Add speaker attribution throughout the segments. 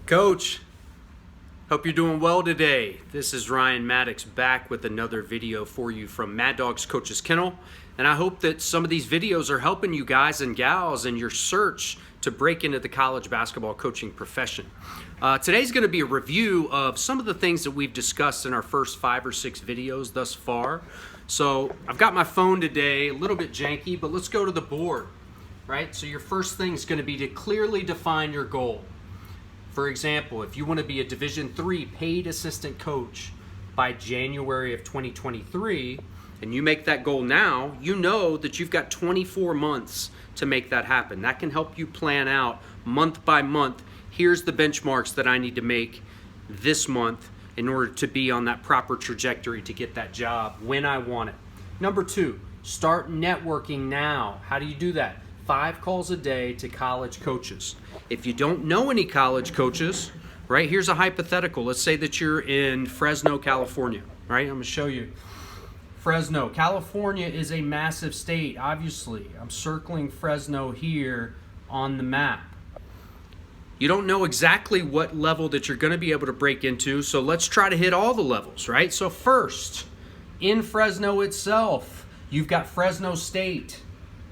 Speaker 1: Coach, hope you're doing well today. This is Ryan Maddox back with another video for you from Maddog's Coach's Kennel. And I hope that some of these videos are helping you guys and gals in your search to break into the college basketball coaching profession. Today's going to be a review of some of the things that we've discussed in our first 5 or 6 videos thus far. So I've got my phone today, a little bit janky, but let's go to the board, right? So your first thing is going to be to clearly define your goal. For example, if you want to be a Division III paid assistant coach by January of 2023, and you make that goal now, you know that you've got 24 months to make that happen. That can help you plan out month by month. Here's the benchmarks that I need to make this month in order to be on that proper trajectory to get that job when I want it. Number 2, start networking now. How do you do that? 5 calls a day to college coaches. If you don't know any college coaches, right, here's a hypothetical. Let's say that you're in Fresno, California, right? I'm going to show you. Fresno, California is a massive state, obviously. I'm circling Fresno here on the map. You don't know exactly what level that you're going to be able to break into, so let's try to hit all the levels, right? So first, in Fresno itself, you've got Fresno State,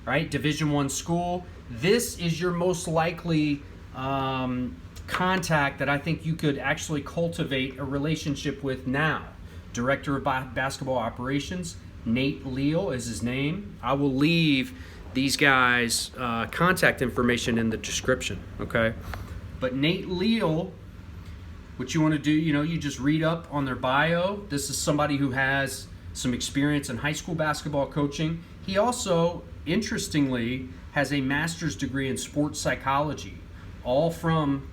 Speaker 1: right? Division I school. This is your most likely contact that I think you could actually cultivate a relationship with now. Director of Basketball Operations, Nate Leal is his name. I will leave these guys' contact information in the description, okay? But Nate Leal, what you want to do, you just read up on their bio. This is somebody who has some experience in high school basketball coaching. He also, interestingly, has a master's degree in sports psychology, all from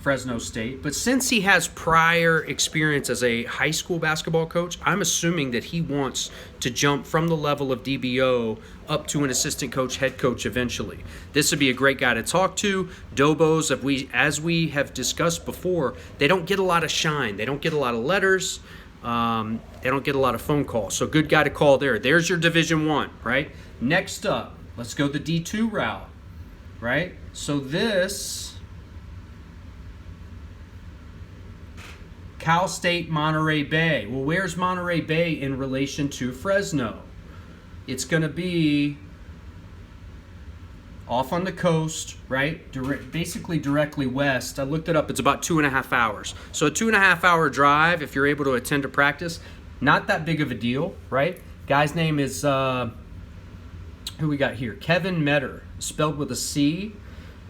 Speaker 1: Fresno State. But since he has prior experience as a high school basketball coach, I'm assuming that he wants to jump from the level of DBO up to an assistant coach, head coach eventually. This would be a great guy to talk to. Dobos, as we have discussed before, they don't get a lot of shine. They don't get a lot of letters. They don't get a lot of phone calls. So good guy to call there. There's your Division I, right? Next up, let's go the D2 route, right? So this, Cal State Monterey Bay. Well, where's Monterey Bay in relation to Fresno? It's going to be off on the coast, right? Basically directly west. I looked it up. It's about 2.5 hours. So a 2.5 hour drive, if you're able to attend a practice, not that big of a deal, right? Guy's name is, who we got here? Kevin Meador, spelled with a C,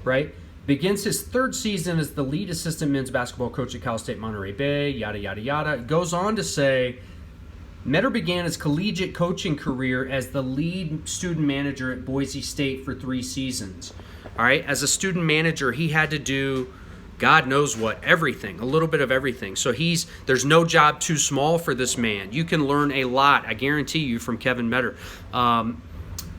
Speaker 1: right? Begins his 3rd season as the lead assistant men's basketball coach at Cal State Monterey Bay, yada, yada, yada. It goes on to say, Meador began his collegiate coaching career as the lead student manager at Boise State for 3 seasons. All right, as a student manager, he had to do God knows what, everything, a little bit of everything. So there's no job too small for this man. You can learn a lot, I guarantee you, from Kevin Meador.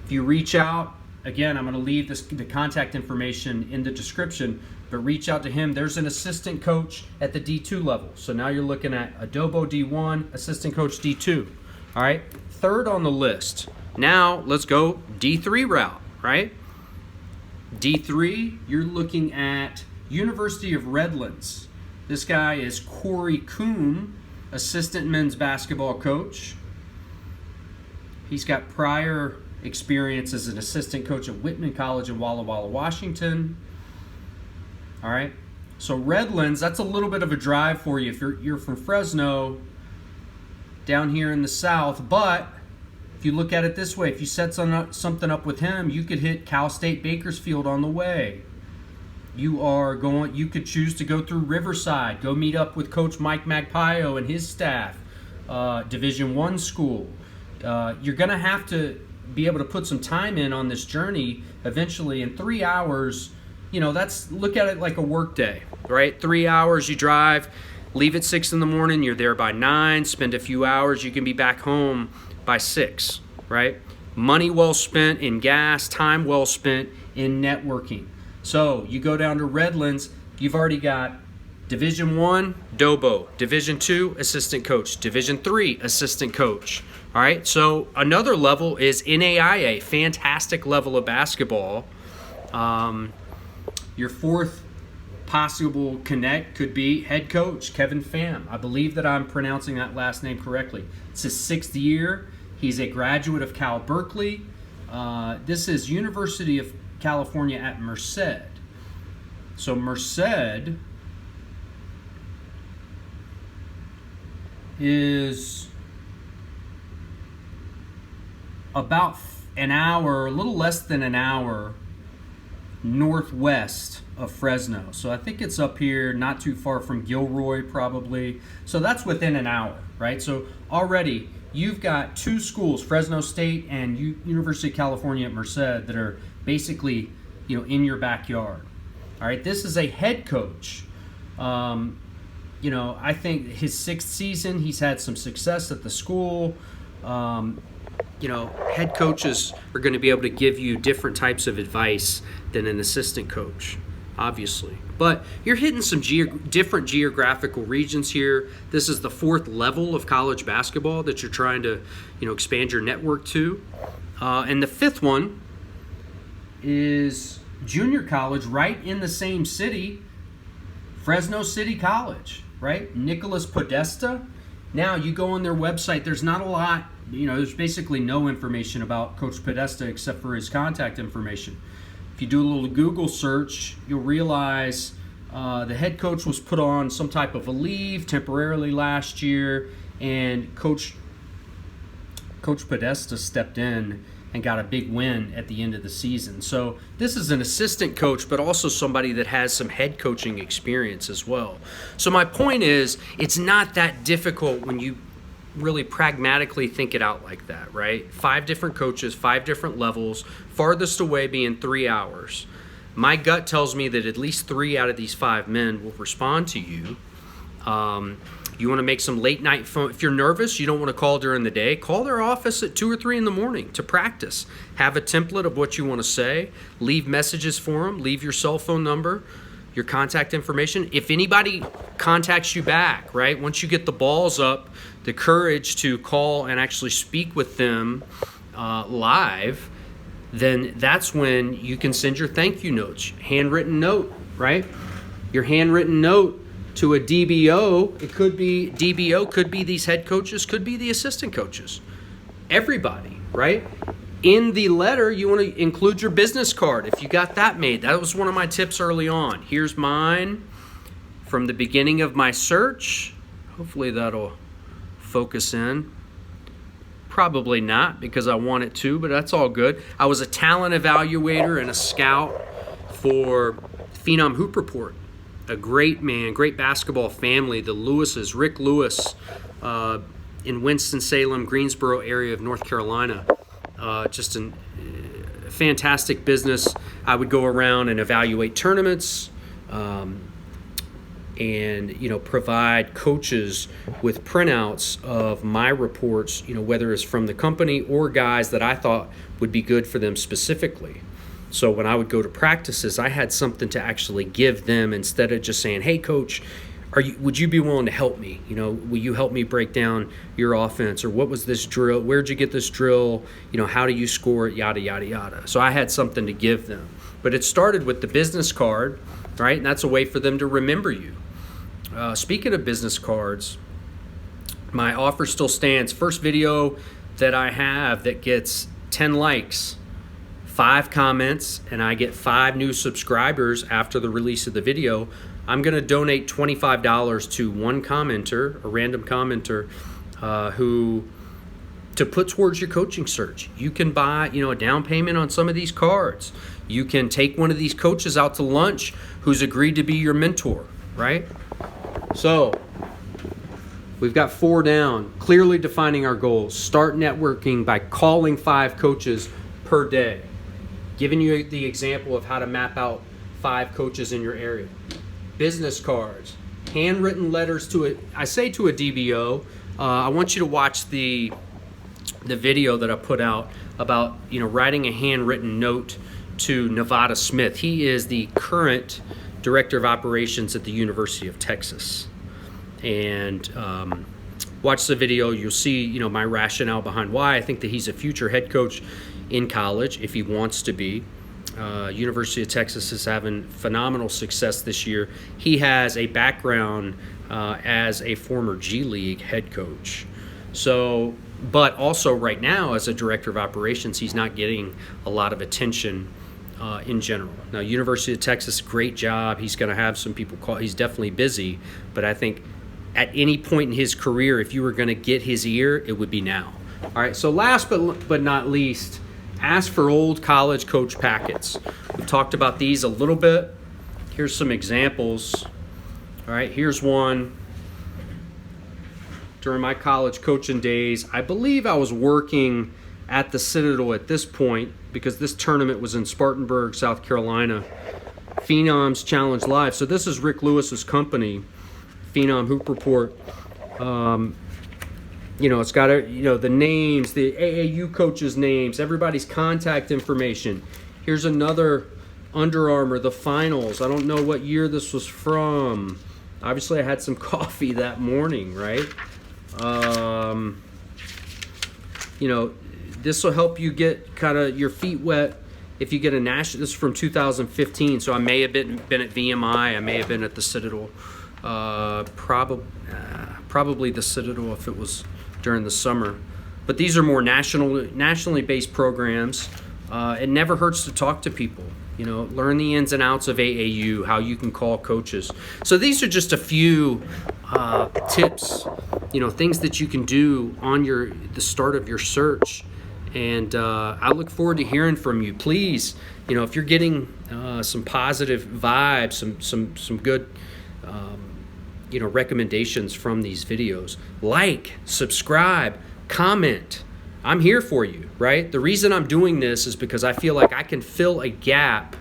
Speaker 1: If you reach out, again, I'm going to leave the contact information in the description, but reach out to him. There's an assistant coach at the D2 level. So now you're looking at Adobo D1, assistant coach D2. All right, 3rd on the list. Now let's go D3 route, right? D3, you're looking at University of Redlands. This guy is Cory Coombe, assistant men's basketball coach. He's got prior experience as an assistant coach at Whitman College in Walla Walla, Washington. All right, so Redlands, that's a little bit of a drive for you if you're from Fresno down here in the south. But if you look at it this way, if you set something up with him, you could hit Cal State Bakersfield on the way. You could choose to go through Riverside, go meet up with Coach Mike Magpaio and his staff, Division I school. You're going to have to be able to put some time in on this journey eventually. In 3 hours, look at it like a work day, right? 3 hours you drive, leave at 6 in the morning, you're there by 9, spend a few hours, you can be back home by 6, right? Money well spent in gas, time well spent in networking. So you go down to Redlands, you've already got Division I, Dobo. Division II, assistant coach. Division III, assistant coach. All right, so another level is NAIA, fantastic level of basketball. Your 4th possible connect could be head coach Kevin Pham. I believe that I'm pronouncing that last name correctly. It's his 6th year. He's a graduate of Cal Berkeley. This is University of California at Merced. So Merced is about an hour, a little less than an hour northwest of Fresno. So I think it's up here, not too far from Gilroy probably. So that's within an hour, right? So already you've got 2 schools, Fresno State and University of California at Merced, that are basically, in your backyard. All right, this is a head coach. I think his 6th season, he's had some success at the school. Head coaches are going to be able to give you different types of advice than an assistant coach, obviously. But you're hitting some different geographical regions here. This is the 4th level of college basketball that you're trying to, expand your network to. And the 5th one is junior college right in the same city, Fresno City College, right? Nicholas Podesta. Now you go on their website, there's not a lot, there's basically no information about Coach Podesta except for his contact information. If you do a little Google search, you'll realize the head coach was put on some type of a leave temporarily last year, and Coach Podesta stepped in and got a big win at the end of the season. So this is an assistant coach, but also somebody that has some head coaching experience as well. So my point is, it's not that difficult when you really pragmatically think it out like that, right? 5 different coaches, 5 different levels, farthest away being 3 hours. My gut tells me that at least 3 out of these 5 men will respond to you. You want to make some late night phone. If you're nervous, you don't want to call during the day, call their office at 2 or 3 in the morning to practice. Have a template of what you want to say. Leave messages for them. Leave your cell phone number, your contact information. If anybody contacts you back, right, once you get the balls up, the courage to call and actually speak with them live, then that's when you can send your thank you notes. Handwritten note, right? Your handwritten note to a DBO, it could be DBO, could be these head coaches, could be the assistant coaches. Everybody, right? In the letter, you want to include your business card. If you got that made, that was one of my tips early on. Here's mine from the beginning of my search. Hopefully that'll focus in. Probably not, because I want it to, but that's all good. I was a talent evaluator and a scout for Phenom Hoop Report. A great man, great basketball family, the Lewises, Rick Lewis, in Winston-Salem, Greensboro area of North Carolina. Just a fantastic business. I would go around and evaluate tournaments and, provide coaches with printouts of my reports, whether it's from the company or guys that I thought would be good for them specifically. So when I would go to practices, I had something to actually give them instead of just saying, hey, coach, would you be willing to help me? Will you help me break down your offense? Or what was this drill? Where'd you get this drill? How do you score it? Yada, yada, yada. So I had something to give them. But it started with the business card, right? And that's a way for them to remember you. Speaking of business cards, my offer still stands. First video that I have that gets 10 likes, 5 comments, and I get 5 new subscribers after the release of the video, I'm going to donate $25 to one commenter, a random commenter, to put towards your coaching search. You can buy, a down payment on some of these cards. You can take one of these coaches out to lunch who's agreed to be your mentor, right? So we've got 4 down, clearly defining our goals. Start networking by calling 5 coaches per day. Giving you the example of how to map out 5 coaches in your area. Business cards, handwritten letters to a DBO. I want you to watch the video that I put out about writing a handwritten note to Nevada Smith. He is the current director of operations at the University of Texas. And watch the video. You'll see my rationale behind why I think that he's a future head coach in college if he wants to be. University of Texas is having phenomenal success this year. He has a background as a former G League head coach. So, but also right now as a director of operations, he's not getting a lot of attention in general. Now, University of Texas, great job. He's going to have some people call. He's definitely busy, but I think at any point in his career, if you were going to get his ear, it would be now. All right, so last but not least, ask for old college coach packets. We've talked about these a little bit. Here's some examples. All right, here's one. During my college coaching days, I believe I was working at the Citadel at this point because this tournament was in Spartanburg, South Carolina. Phenoms Challenge Live. So this is Rick Lewis's company, Phenom Hoop Report. You know, it's got the names, the AAU coaches' names, everybody's contact information. Here's another Under Armour, the finals. I don't know what year this was from. Obviously, I had some coffee that morning, right? You know, this will help you get kind of your feet wet if you get a national. This is from 2015, so I may have been at VMI. I may have been at the Citadel. Probably the Citadel if it was during the summer. But these are more nationally based programs. It never hurts to talk to people. You know, learn the ins and outs of AAU, how you can call coaches. So these are just a few tips, you know, things that you can do on the start of your search. And I look forward to hearing from you. Please, you know, if you're getting some positive vibes, some good, you know, recommendations from these videos, like, subscribe, comment. I'm here for you, right? The reason I'm doing this is because I feel like I can fill a gap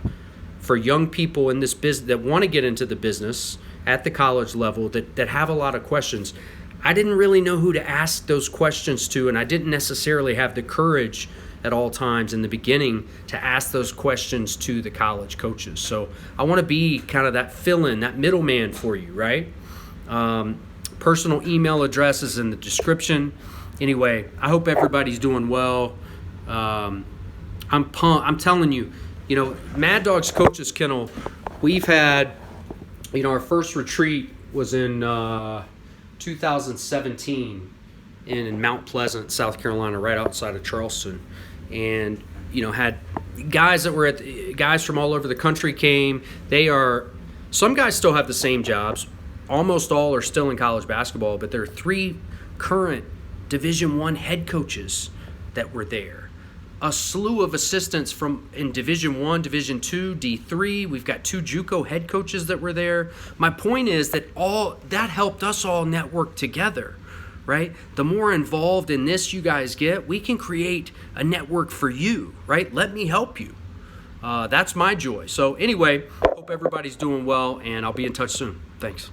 Speaker 1: for young people in this business that want to get into the business at the college level that have a lot of questions. I didn't really know who to ask those questions to, and I didn't necessarily have the courage at all times in the beginning to ask those questions to the college coaches. So I want to be kind of that fill-in, that middleman for you, right? Personal email address is in the description. Anyway, I hope everybody's doing well. I'm pumped. I'm telling you, you know, Mad Dog's Coaches Kennel, we've had, you know, our first retreat was in 2017 in Mount Pleasant, South Carolina, right outside of Charleston. And, you know, had guys that were guys from all over the country came. Some guys still have the same jobs. Almost all are still in college basketball, but there are 3 current Division I head coaches that were there. A slew of assistants in Division I, Division II, D3. We've got 2 JUCO head coaches that were there. My point is that all that helped us all network together, right? The more involved in this you guys get, we can create a network for you, right? Let me help you. That's my joy. So anyway, hope everybody's doing well, and I'll be in touch soon. Thanks.